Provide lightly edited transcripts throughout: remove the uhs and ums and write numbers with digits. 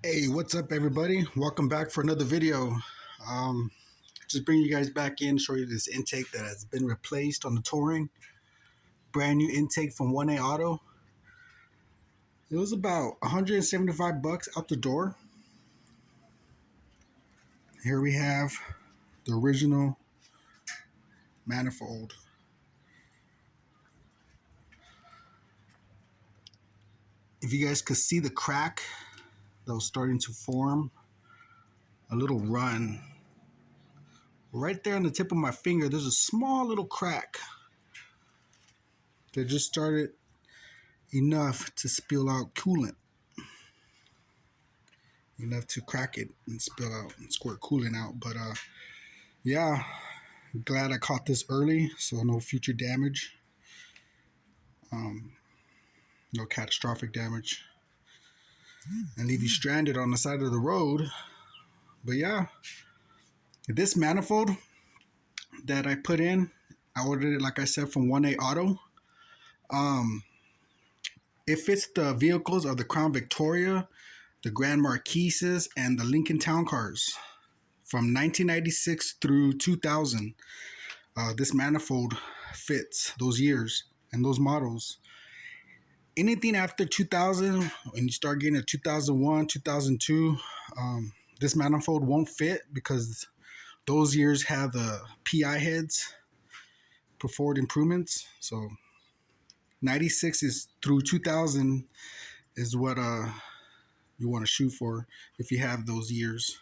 Hey, what's up everybody? Welcome back for another video. Um, just bring you guys back in, show you this intake that has been replaced on the Touring. Brand new intake from 1A Auto. It was about 175 bucks out the door. Here we have the original Manifold. If you guys could see the crack that was starting to form, a little run. Right there on the tip of my finger, there's a small little crack that just started enough to spill out coolant. Enough to crack it and spill out and squirt coolant out. But yeah, glad I caught this early, so no future damage, no catastrophic damage, and leave you stranded on the side of the road. But yeah, this manifold that I put in, I ordered it, like I said, from 1A Auto. It fits the vehicles of the Crown Victoria, the Grand Marquises, and the Lincoln TownCars from 1996 through 2000. This manifold fits those years and those models. Anything after 2000, when you start getting a 2001, 2002, this manifold won't fit because those years have the PI heads, performed improvements. So 96 is through 2000 is what you want to shoot for if you have those years.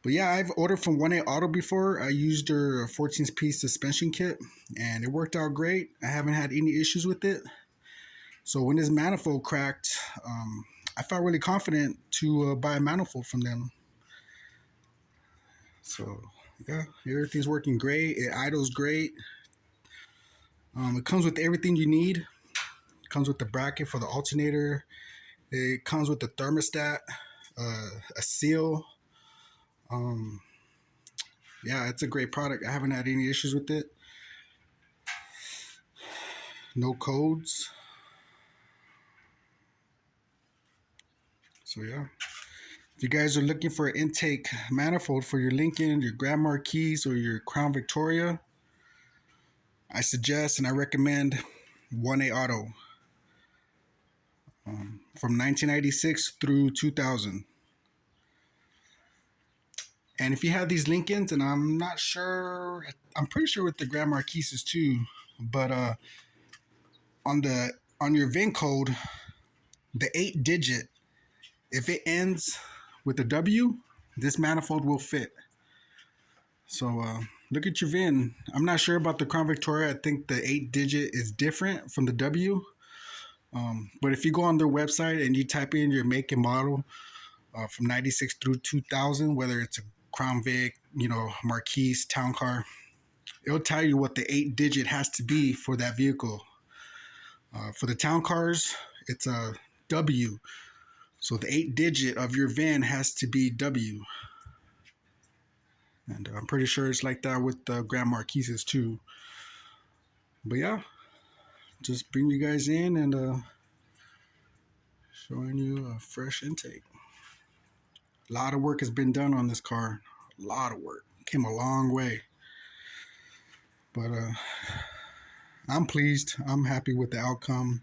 But yeah, I've ordered from 1A Auto before. I used their 14-piece suspension kit and it worked out great. I haven't had any issues with it. So when this manifold cracked, I felt really confident to buy a manifold from them. So yeah, everything's working great. It idles great. It comes with everything you need. It comes with the bracket for the alternator. It comes with the thermostat, a seal. Yeah, it's a great product. I haven't had any issues with it. No codes. So yeah, if you guys are looking for an intake manifold for your Lincoln, your Grand Marquis, or your Crown Victoria, I suggest and I recommend 1A Auto from 1996 through 2000. And if you have these Lincolns, and I'm not sure, I'm pretty sure with the Grand Marquises too, but on your VIN code, the 8-digit, if it ends with a W, this manifold will fit. So look at your VIN. I'm not sure about the Crown Victoria. I think the 8-digit is different from the W. But if you go on their website and you type in your make and model from 96 through 2000, whether it's a Crown Vic, Marquis, TownCar, it'll tell you what the 8-digit has to be for that vehicle. For the TownCars, it's a W. So the 8-digit of your VIN has to be W. And I'm pretty sure it's like that with the Grand Marquises too. But yeah, just bring you guys in and showing you a fresh intake. A lot of work has been done on this car. A lot of work. Came a long way. But I'm pleased. I'm happy with the outcome.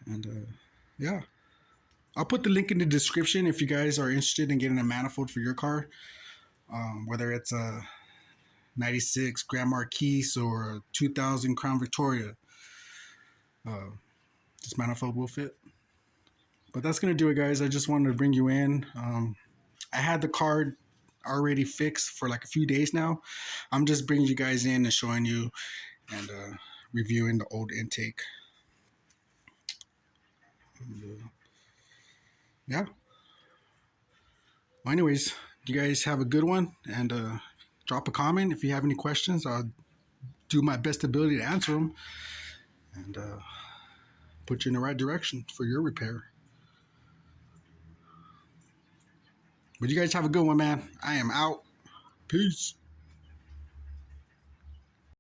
And yeah. I'll put the link in the description if you guys are interested in getting a manifold for your car. Whether it's a 96 Grand Marquis or a 2000 Crown Victoria. This manifold will fit. But that's going to do it, guys. I just wanted to bring you in. I had the car already fixed for like a few days now. I'm just bringing you guys in and showing you and reviewing the old intake. And, yeah. Well, anyways, you guys have a good one and drop a comment if you have any questions. I'll do my best ability to answer them and put you in the right direction for your repair. But you guys have a good one, man. I am out. Peace.